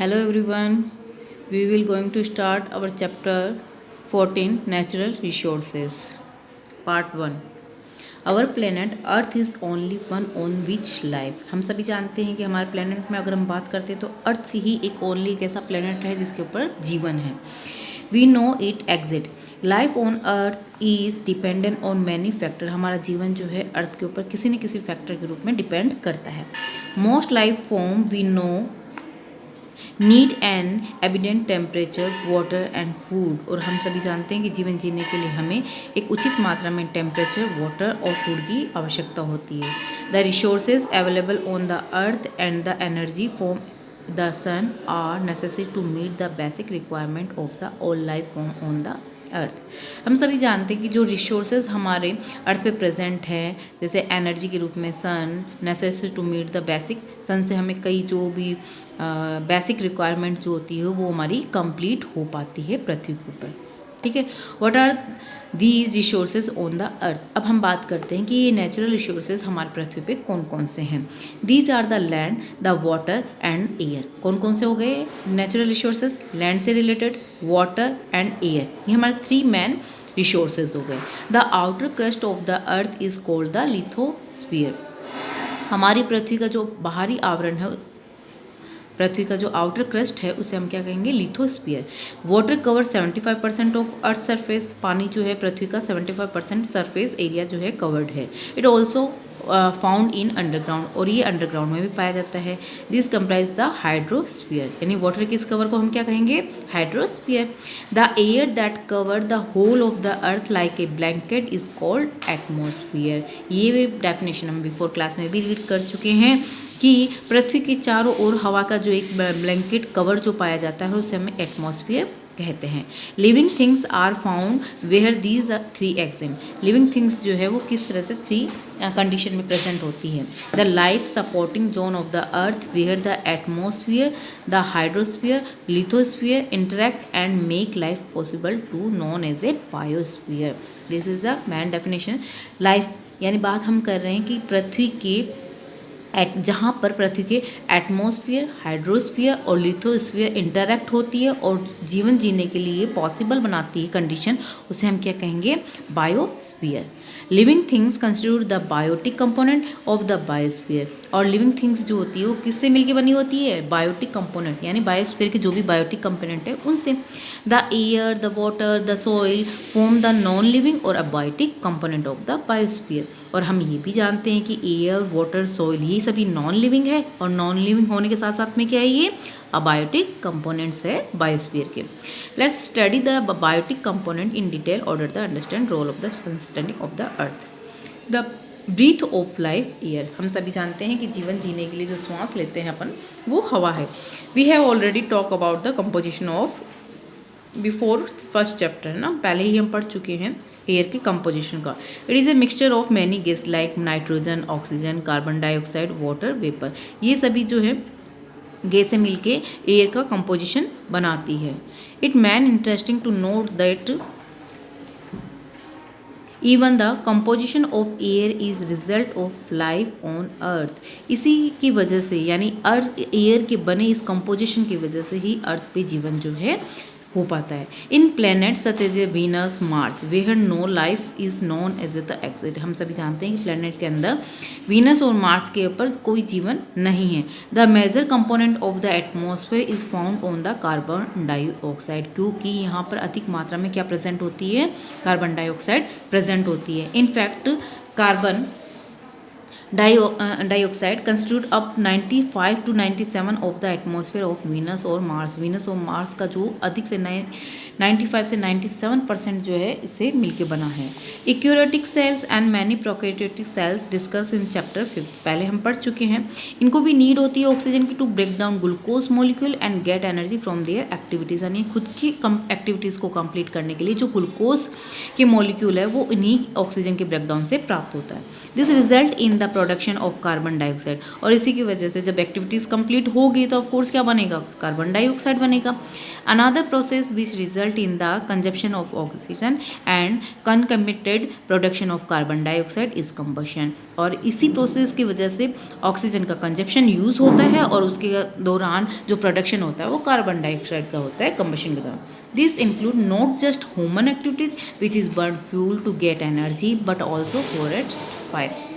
Hello everyone. We will going to start our chapter 14 Natural Resources. Part 1. Our planet Earth is only one on which life. हम सभी जानते हैं कि हमारे planet में अगर हम बात करते हैं तो अर्थ ही एक ओनली एक ऐसा प्लेनेट है जिसके ऊपर जीवन है. We know it exist. Life on earth is dependent on many factor. हमारा जीवन जो है अर्थ के ऊपर किसी न किसी फैक्टर के रूप में डिपेंड करता है. Most life form we know need an evident temperature water and food. और हम सभी जानते हैं कि जीवन जीने के लिए हमें एक उचित मात्रा में टेम्परेचर वाटर और फूड की आवश्यकता होती है. The resources available on the earth and the energy from the sun are necessary to meet the basic requirement of the all life form on the earth. हम सभी जानते हैं कि जो रिसोर्सेज हमारे अर्थ पे प्रेजेंट है, जैसे एनर्जी के रूप में sun, necessary to meet the basic, sun से हमें कई जो भी बेसिक रिक्वायरमेंट जो होती है वो हमारी कंप्लीट हो पाती है पृथ्वी के ऊपर. ठीक है. What are these resources on the earth. अब हम बात करते हैं कि ये नेचुरल रिसोर्सेज हमारे पृथ्वी पे कौन कौन से हैं. These are the land, the water and air. कौन कौन से हो गए नेचुरल रिसोर्सेज? लैंड से रिलेटेड, वाटर एंड एयर. ये हमारे 3 मेन रिसोर्सेज हो गए. The outer crust of the earth is called the lithosphere. हमारी पृथ्वी का जो बाहरी आवरण है, पृथ्वी का जो आउटर क्रस्ट है उसे हम क्या कहेंगे? Lithosphere. Water cover 75% of earth surface. पानी जो है पृथ्वी का 75% सरफेस एरिया जो है कवर्ड है. It also found in underground. और ये अंडरग्राउंड में भी पाया जाता है. This comprise the hydrosphere. यानी वाटर के इस कवर को हम क्या कहेंगे? Hydrosphere. The air that cover the whole of the earth like a blanket is called atmosphere. ये भी डेफिनेशन हम बिफोर क्लास में भी रीड कर चुके हैं कि पृथ्वी के चारों ओर हवा का जो एक ब्लैंकेट कवर जो पाया जाता है उसे हमें एटमॉस्फेयर कहते हैं. Living things are found where these 3 exist. Living things जो है वो किस तरह से 3 कंडीशन में प्रेजेंट होती है. The life supporting zone of the earth where the atmosphere, the hydrosphere, lithosphere interact and make life possible to known as a biosphere. This is the main definition. Life यानी बात हम कर रहे हैं कि पृथ्वी के जहाँ पर पृथ्वी के एटमॉस्फेयर, हाइड्रोस्फीयर और लिथोस्फीयर इंटरैक्ट होती है और जीवन जीने के लिए पॉसिबल बनाती है कंडीशन, उसे हम क्या कहेंगे? Biosphere. Living things constitute the biotic component of the biosphere. और लिविंग थिंग्स जो होती है वो किससे मिलकर बनी होती है? बायोटिक कंपोनेंट, यानी बायोस्फीयर के जो भी बायोटिक कंपोनेंट है उनसे. The air, the water, the soil form the non living और abiotic component of the biosphere. और हम ये भी जानते हैं कि एयर, वाटर, सॉइल ये सभी नॉन लिविंग है और नॉन लिविंग होने के साथ साथ में क्या है? ये अबायोटिक कंपोनेंट्स है बायोस्फीयर के. Let's study the biotic component in detail order the understand role of the sustaining of the earth. The breath of life air. हम सभी जानते हैं कि जीवन जीने के लिए जो श्वास लेते हैं अपन वो हवा है. We have already talk about the composition of before first chapter है ना, पहले ही हम पढ़ चुके हैं एयर के कंपोजिशन का. It is a mixture of many gas like nitrogen, oxygen, carbon dioxide, water vapour. ये सभी जो है गैसें मिलके एयर का कंपोजिशन बनाती है. It man interesting to note that even the composition of air is result of life on earth. इसी की वजह से यानी अर्थ एयर के बने इस कंपोजिशन की वजह से ही अर्थ पे जीवन जो है हो पाता है. In planet such as a Venus, Mars where no life is known as the exit. हम सभी जानते हैं कि प्लैनेट के अंदर वीनस और मार्स के ऊपर कोई जीवन नहीं है. The major component of the atmosphere is found on the carbon dioxide. क्योंकि यहाँ पर अधिक मात्रा में क्या प्रेजेंट होती है? कार्बन डाइऑक्साइड प्रेजेंट होती है. In fact carbon dioxide constitute up 95 to 97 of the atmosphere of Venus और मार्स. वीनस और मार्स का जो अधिक से 95 से 97% जो है इससे मिलके बना है. Eukaryotic cells and many prokaryotic cells discuss in chapter 5. पहले हम पढ़ चुके हैं. इनको भी नीड होती है ऑक्सीजन की to break down glucose molecule and get energy from their activities. यानी खुद की एक्टिविटीज़ को कंप्लीट करने के लिए जो ग्लूकोज के मॉलिक्यूल है वो इन्हीं ऑक्सीजन के ब्रेकडाउन से प्राप्त होता है. This result in the production of carbon dioxide. और इसी की वजह से जब एक्टिविटीज़ कंप्लीट होगी तो ऑफकोर्स क्या बनेगा? कार्बन डाइऑक्साइड बनेगा. Another process which result result in the consumption of oxygen and concomitant production of carbon dioxide is combustion। और इसी प्रोसेस की वजह से ऑक्सीजन का कंजप्शन यूज़ होता है और उसके दौरान जो प्रोडक्शन होता है वो कार्बन डाइऑक्साइड का होता है कंबशन के दौरान। This include not just human activities which is burn fuel to get energy but also forest fire.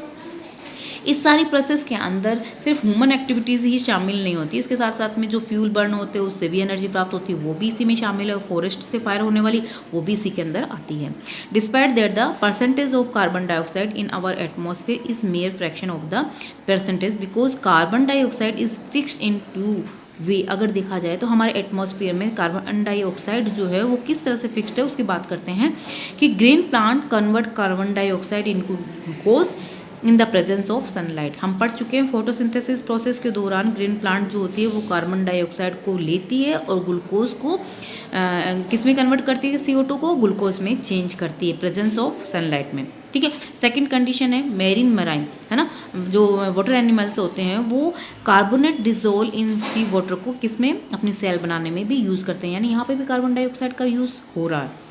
इस सारी प्रोसेस के अंदर सिर्फ ह्यूमन एक्टिविटीज़ ही शामिल नहीं होती, इसके साथ साथ में जो फ्यूल बर्न होते हैं उससे भी एनर्जी प्राप्त होती है, वो भी इसी में शामिल है। फॉरेस्ट से फायर होने वाली वो भी इसी के अंदर आती है। Despite that the percentage of carbon dioxide in our atmosphere is mere fraction of the percentage because carbon dioxide is fixed in two way. अगर देखा जाए तो हमारे एटमॉस्फेयर में कार्बन डाइऑक्साइड जो है वो किस तरह से फिक्स्ड है उसकी बात करते हैं कि green plant convert carbon dioxide into glucose in the presence of sunlight. हम पढ़ चुके हैं फोटोसिंथेसिस प्रोसेस के दौरान ग्रीन प्लांट जो होती है वो कार्बन डाइऑक्साइड को लेती है और ग्लूकोज को किस में कन्वर्ट करती है, CO2 को ग्लूकोज में चेंज करती है प्रेजेंस ऑफ सनलाइट में। ठीक है। सेकंड कंडीशन है मेरीन मराइन, है ना, जो वाटर एनिमल्स होते हैं वो carbonate dissolve in sea water को किस में अपनी सेल बनाने में भी यूज़ करते हैं, यानी यहाँ पे भी कार्बन डाइऑक्साइड का यूज़ हो रहा है।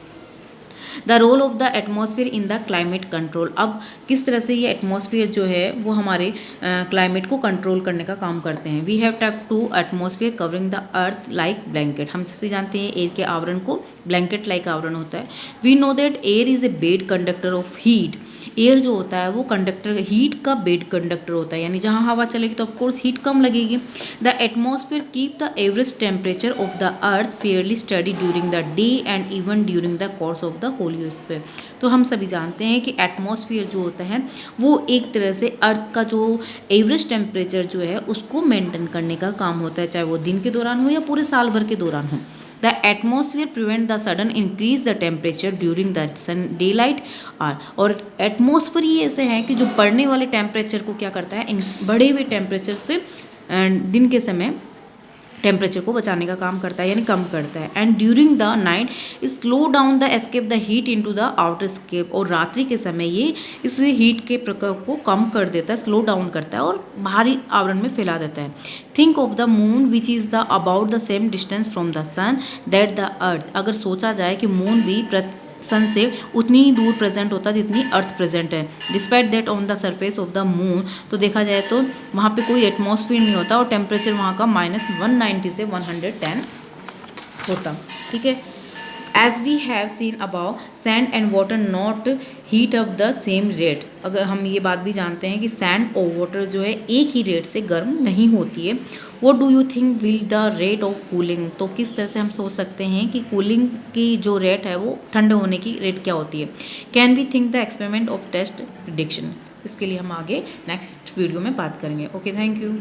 The role of the atmosphere in the climate control. अब किस तरह से ये एटमॉस्फेयर जो है वो हमारे क्लाइमेट को कंट्रोल करने का काम करते हैं। We have talk to atmosphere covering the earth like blanket. हम सभी जानते हैं एयर के आवरण को ब्लैंकेट लाइक आवरण होता है। We know that air is a bad conductor of heat. Air जो होता है वो कंडक्टर, हीट का बेड कंडक्टर होता है, यानी जहाँ हवा चलेगी तो ऑफकोर्स हीट कम लगेगी। The atmosphere keep the average temperature of the earth fairly steady during the day and even during the course of the whole year. तो हम सभी जानते हैं कि एटमॉस्फेयर जो होता है वो एक तरह से अर्थ का जो एवरेज टेम्परेचर जो है उसको मेंटेन करने का काम होता है, चाहे वो दिन के दौरान हो या पूरे साल भर के दौरान हो। The atmosphere prevent the sudden increase the temperature during the sun daylight hour। और एटमॉस्फेयर ही ऐसे हैं कि जो बढ़ने वाले टेम्परेचर को क्या करता है, इन बढ़े हुए टेम्परेचर से दिन के समय टेम्परेचर को बचाने का काम करता है, यानी कम करता है। And during the night slow down the escape the heat into the outer स्केप। और रात्रि के समय ये इस हीट के प्रकोप को कम कर देता है, स्लो डाउन करता है और बाहरी आवरण में फैला देता है। Think of the moon which is the about the same distance from the sun that the earth. अगर सोचा जाए कि मून भी सन से उतनी ही दूर प्रेजेंट होता है जितनी अर्थ प्रेजेंट है। Despite that on the surface of the moon, तो देखा जाए तो वहाँ पे कोई एटमॉस्फेयर नहीं होता और टेम्परेचर वहाँ का -190 से 110 होता। ठीक है। As we have seen about sand and water not heat up the same rate. अगर हम ये बात भी जानते हैं कि सैंड और वाटर जो है एक ही रेट से गर्म नहीं होती है। What do you think will the rate of cooling. तो किस तरह से हम सोच सकते हैं कि कूलिंग की जो रेट है वो ठंडे होने की रेट क्या होती है। Can we think the experiment of test prediction. इसके लिए हम आगे नेक्स्ट वीडियो में बात करेंगे। Okay, thank you.